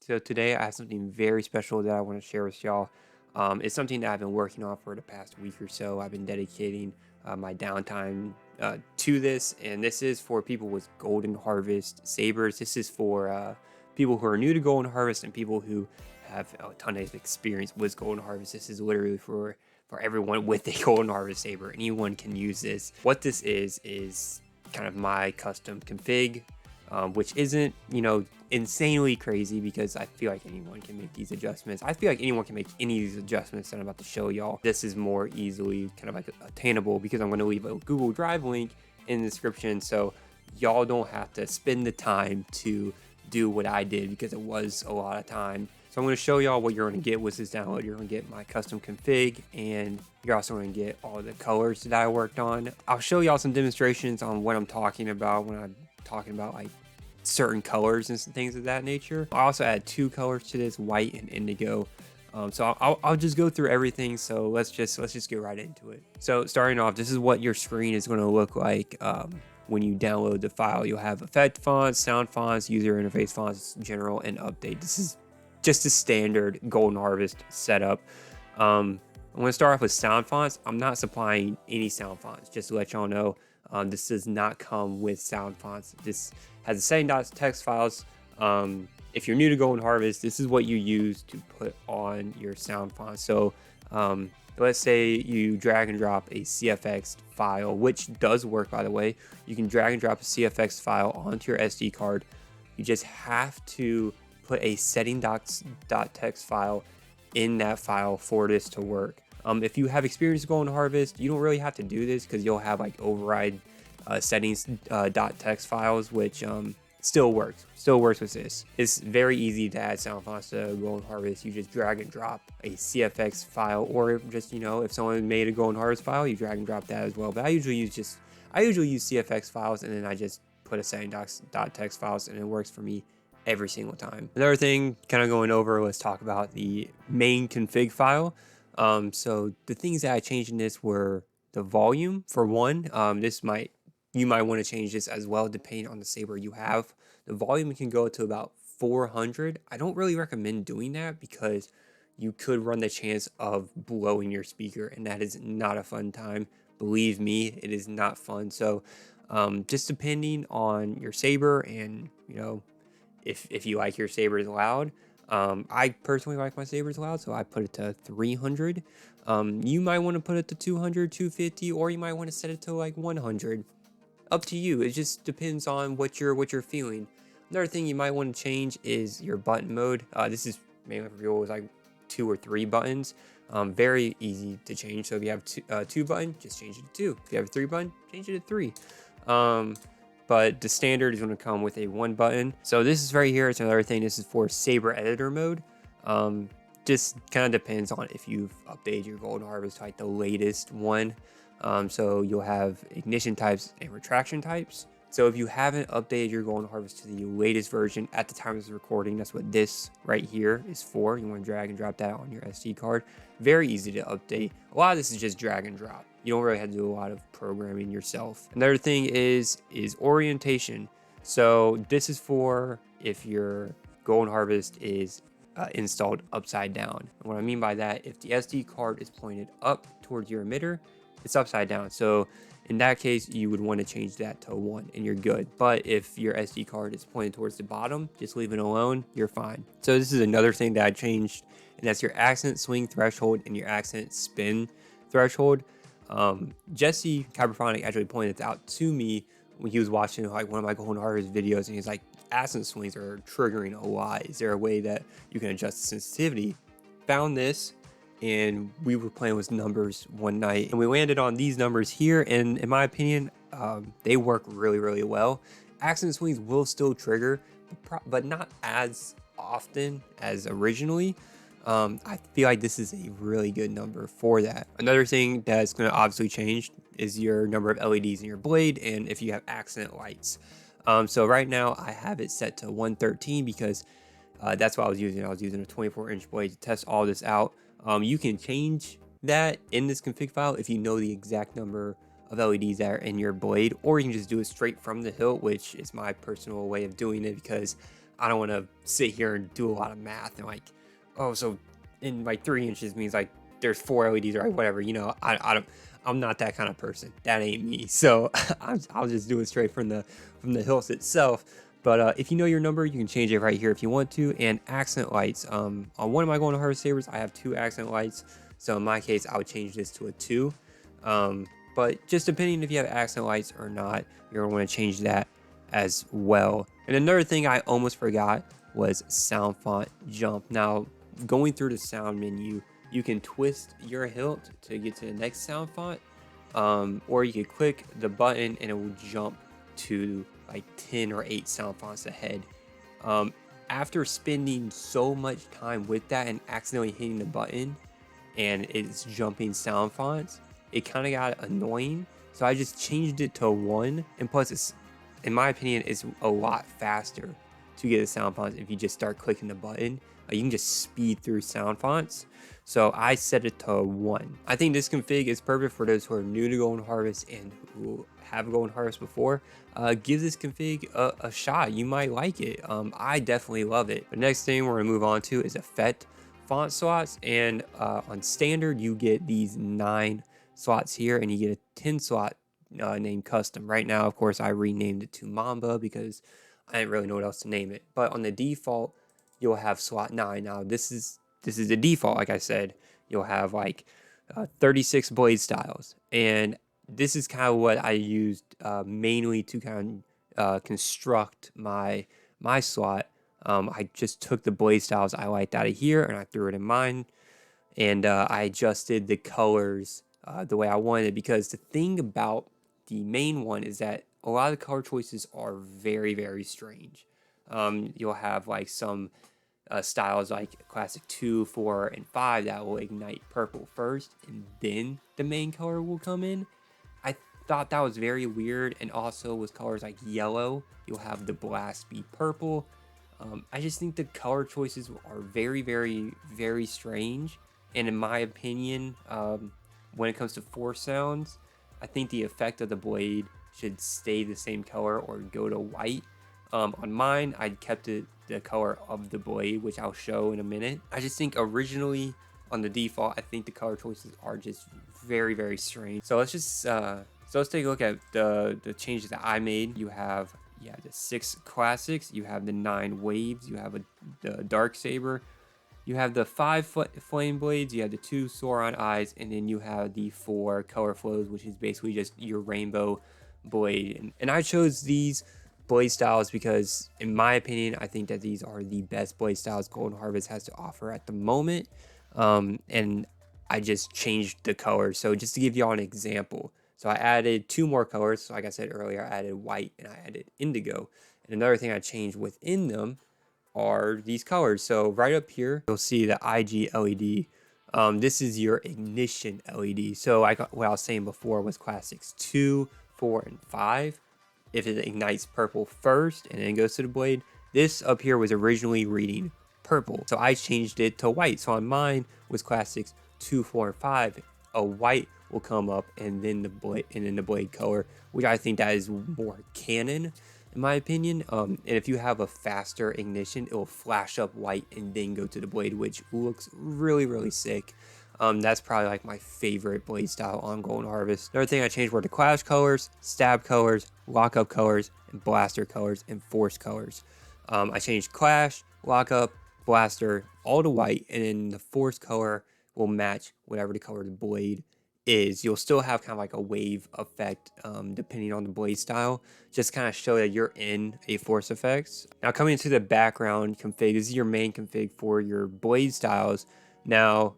So today I have something very special that I want to share with y'all. It's something that I've been working on for the past week or so. I've been dedicating my downtime to this, and this is for people with Golden Harvest sabers. This is for people who are new to Golden Harvest and people who have a ton of experience with Golden Harvest. This is literally for everyone with a Golden Harvest saber. Anyone can use this. What this is kind of my custom config, which isn't, insanely crazy because I feel like anyone can make these adjustments. I feel like anyone can make any of these adjustments that I'm about to show y'all. This is more easily kind of like attainable because I'm going to leave a Google Drive link in the description, so y'all don't have to spend the time to do what I did because it was a lot of time. So I'm going to show y'all what you're going to get with this download. You're going to get my custom config, and you're also going to get all the colors that I worked on. I'll show y'all some demonstrations on what I'm talking about when I'm talking about like certain colors and things of that nature. I also add two colors to this, white and indigo. So I'll just go through everything. So let's just get right into it. So starting off, this is what your screen is going to look like when you download the file. You'll have effect fonts, sound fonts, user interface fonts, general, and update. This is just a standard Golden Harvest setup. I'm going to start off with sound fonts. I'm not supplying any sound fonts, just to let y'all know. This does not come with sound fonts. This has the setting.txt files. If you're new to Golden Harvest, this is what you use to put on your sound font. So let's say you drag and drop a CFX file, which does work, by the way. You can drag and drop a CFX file onto your SD card. You just have to put a setting.txt file in that file for this to work. If you have experience with Golden Harvest, you don't really have to do this because you'll have like override settings.txt files, which still works with this. It's very easy to add sound fonts to Golden Harvest. You just drag and drop a CFX file, or just, if someone made a Golden Harvest file, you drag and drop that as well. But I usually use CFX files, and then I just put a setting.txt files, and it works for me every single time. Another thing kind of going over, let's talk about the main config file. So the things that I changed in this were the volume for one. You might want to change this as well depending on the saber you have. The volume can go to about 400. I don't really recommend doing that because you could run the chance of blowing your speaker, and that is not a fun time. Believe me, it is not fun. So just depending on your saber and, if you like your sabers loud. I personally like my sabers loud, so I put it to 300. You might want to put it to 200, 250, or you might want to set it to like 100. Up to you. It just depends on what you're feeling. Another thing you might want to change is your button mode. This is mainly for people with like 2 or 3 buttons. Very easy to change. So if you have two button, just change it to 2. If you have a 3 button, change it to 3. But the standard is going to come with a 1 button. So this is right here. It's another thing. This is for saber editor mode. Just kind of depends on if you've updated your Golden Harvest to like the latest one. So you'll have ignition types and retraction types. So if you haven't updated your Golden Harvest to the latest version at the time of this recording, that's what this right here is for. You want to drag and drop that on your SD card. Very easy to update. A lot of this is just drag and drop. You don't really have to do a lot of programming yourself. Another thing is orientation. So this is for if your Golden Harvest is installed upside down. And what I mean by that, if the SD card is pointed up towards your emitter, it's upside down. So in that case, you would want to change that to 1 and you're good. But if your SD card is pointed towards the bottom, just leave it alone, you're fine. So this is another thing that I changed, and that's your accent swing threshold and your accent spin threshold. Jesse Kyberphonic actually pointed this out to me when he was watching like one of my Golden Harvest videos, and he's like, accent swings are triggering a lot. Is there a way that you can adjust the sensitivity? Found this, and we were playing with numbers one night, and we landed on these numbers here, and in my opinion, they work really well. Accent swings will still trigger, but not as often as originally. I feel like this is a really good number for that. Another thing that's going to obviously change is your number of LEDs in your blade, and if you have accent lights. So right now I have it set to 113 because that's what I was using. I was using a 24-inch blade to test all this out. You can change that in this config file if you know the exact number of LEDs that are in your blade, or you can just do it straight from the hilt, which is my personal way of doing it because I don't want to sit here and do a lot of math and like, oh, so in like 3 inches means like there's 4 LEDs or whatever. You know, I don't. I'm not that kind of person. That ain't me. So I'll just do it straight from the hilt itself. But if you know your number, you can change it right here if you want to. And accent lights. On one of my golden harvest sabers, I have 2 accent lights. So in my case, I would change this to a 2. But just depending if you have accent lights or not, you're going to want to change that as well. And another thing I almost forgot was sound font jump. Now, going through the sound menu, you can twist your hilt to get to the next sound font, or you can click the button and it will jump to like 10 or 8 sound fonts ahead. After spending so much time with that and accidentally hitting the button and it's jumping sound fonts, it kind of got annoying. So I just changed it to 1, and plus it's, in my opinion, it's a lot faster to get the sound fonts if you just start clicking the button. You can just speed through sound fonts. So I set it to 1. I think this config is perfect for those who are new to Golden Harvest and who have Golden Harvest before. Give this config a shot. You might like it. I definitely love it. The next thing we're going to move on to is effect font slots. And on standard, you get these 9 slots here, and you get a 10 slot named custom. Right now, of course, I renamed it to Mamba because I didn't really know what else to name it. But on the default, you'll have slot 9. Now this is the default. Like I said, you'll have like 36 blade styles, and this is kind of what I used mainly to kind of construct my slot. I just took the blade styles I liked out of here and I threw it in mine, and I adjusted the colors the way I wanted, because the thing about the main one is that a lot of the color choices are very, very strange. You'll have like some styles like classic 2, 4, and 5 that will ignite purple first, and then the main color will come in. I thought that was very weird. And also with colors like yellow, you'll have the blast be purple. I just think the color choices are very, very, very strange. And in my opinion, when it comes to force sounds, I think the effect of the blade should stay the same color or go to white. On mine, I kept it the color of the blade, which I'll show in a minute. I just think originally on the default, I think the color choices are just very, very strange. So let's just let's take a look at the changes that I made. You have the 6 classics, you have the 9 waves, you have the dark saber, you have the 5 flame blades, you have the 2 Sauron eyes, and then you have the 4 color flows, which is basically just your rainbow blade. And I chose these blade styles because, in my opinion, I think that these are the best blade styles Golden Harvest has to offer at the moment. And I just changed the colors. So just to give y'all an example, so I added 2 more colors. So like I said earlier, I added white and I added indigo. And another thing I changed within them are these colors. So right up here, you'll see the IG LED. This is your ignition LED. So what I was saying before was classics 2, 4, and 5. If it ignites purple first and then goes to the blade, this up here was originally reading purple. So I changed it to white. So on mine was classics 2, 4, and 5. A white will come up and then the blade color, which I think that is more canon in my opinion. And if you have a faster ignition, it will flash up white and then go to the blade, which looks really, really sick. That's probably like my favorite blade style on Golden Harvest. Another thing I changed were the clash colors, stab colors, lockup colors, and blaster colors, and force colors. I changed clash, lockup, blaster, all to white, and then the force color will match whatever the color of the blade is. You'll still have kind of like a wave effect depending on the blade style, just kind of show that you're in a force effects. Now coming into the background config, this is your main config for your blade styles. Now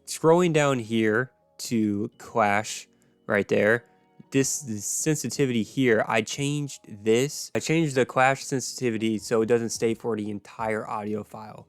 scrolling down here to clash right there, this sensitivity here, I changed this. I changed the clash sensitivity so it doesn't stay for the entire audio file,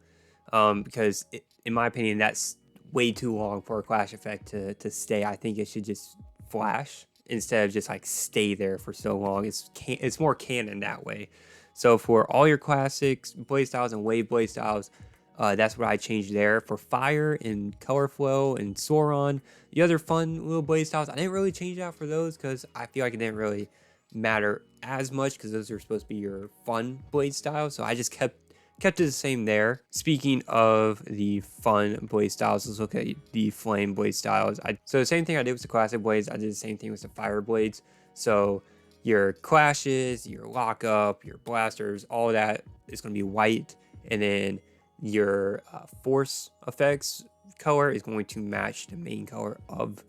because in my opinion that's way too long for a clash effect to stay. I think it should just flash instead of just like stay there for so long. It's more canon that way. So for all your classics blade styles and wave blade styles, that's what I changed there. For fire and color flow and Sauron, the other fun little blade styles, I didn't really change out for those because I feel like it didn't really matter as much because those are supposed to be your fun blade styles. So I just kept kept it the same there. Speaking of the fun blade styles, let's look at the flame blade styles. So the same thing I did with the classic blades, I did the same thing with the fire blades. So your clashes, your lockup, your blasters, all that is going to be white, and then your force effects color is going to match the main color of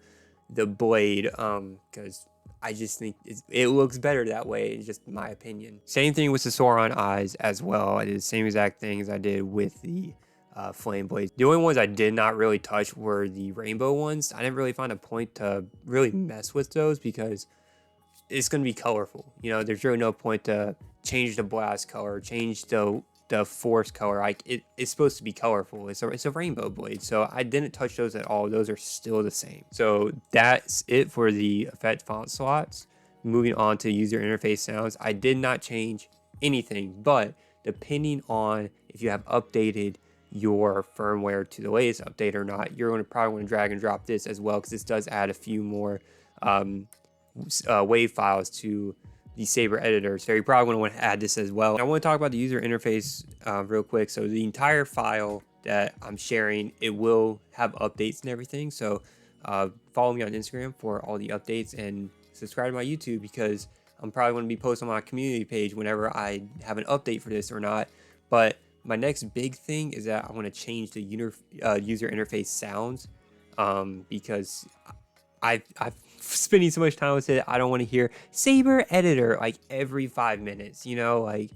the blade, because I just think it looks better that way. It's just my opinion. Same thing with the Sauron eyes as well. I did the same exact thing as I did with the flame blades. The only ones I did not really touch were the rainbow ones. I didn't really find a point to really mess with those because it's going to be colorful. You know, there's really no point to change the blast color, change the force color. Like it's supposed to be colorful. It's a rainbow blade. So I didn't touch those at all. Those are still the same. So that's it for the effect font slots. Moving on to user interface sounds. I did not change anything, but depending on if you have updated your firmware to the latest update or not, you're going to probably want to drag and drop this as well, because this does add a few more wave files to the Saber editor. So you're probably going to want to add this as well. And I want to talk about the user interface real quick. So the entire file that I'm sharing, it will have updates and everything. So follow me on Instagram for all the updates, and subscribe to my YouTube, because I'm probably going to be posting on my community page whenever I have an update for this or not. But my next big thing is that I want to change the user interface sounds, because I've spending so much time with it. I don't want to hear Saber editor like every 5 minutes, you know, like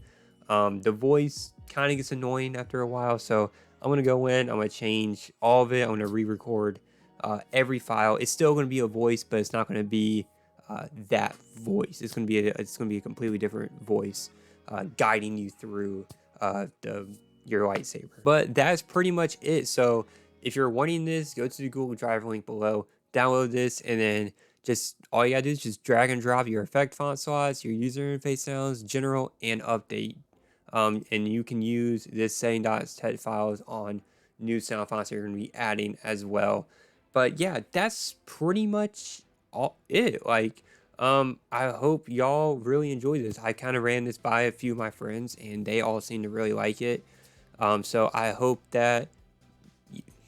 the voice kind of gets annoying after a while. So I'm going to go in, I'm going to change all of it. I'm going to re-record every file. It's still going to be a voice, but it's not going to be that voice. It's going to be a completely different voice guiding you through your lightsaber. But that's pretty much it. So if you're wanting this, go to the Google Drive link below, download this, and then just all you gotta do is just drag and drop your effect font slots, your user interface sounds, general, and update. And you can use this setting.tet files on new sound fonts that you're gonna be adding as well. But yeah, that's pretty much all it. Like, I hope y'all really enjoy this. I kind of ran this by a few of my friends, and they all seem to really like it. So I hope that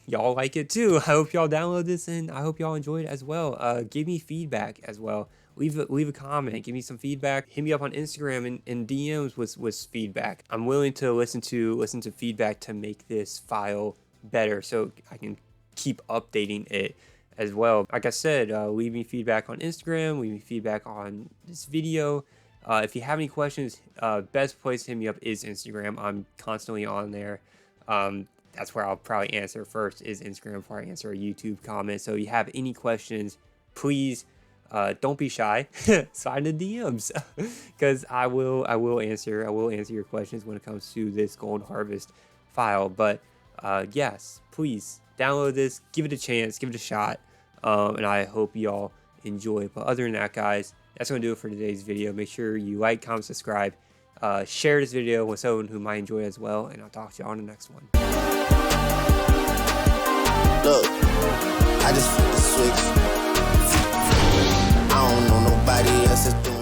y'all like it too. I hope y'all download this, and I hope y'all enjoy it as well. Give me feedback as well. Leave a comment. Give me some feedback. Hit me up on Instagram and DMs with feedback. I'm willing to listen to feedback to make this file better, so I can keep updating it as well. Like I said, leave me feedback on Instagram. Leave me feedback on this video. If you have any questions, best place to hit me up is Instagram. I'm constantly on there. That's where I'll probably answer first, is Instagram, before I answer a YouTube comment. So if you have any questions, please don't be shy. Slide in the DMs, because I will answer your questions when it comes to this Gold Harvest file. But yes, please download this, give it a chance, give it a shot, and I hope y'all enjoy. But other than that, guys, that's gonna do it for today's video. Make sure you like, comment, subscribe, share this video with someone who might enjoy it as well, and I'll talk to you on the next one. Look, I just flip the switch. I don't know nobody else that's doing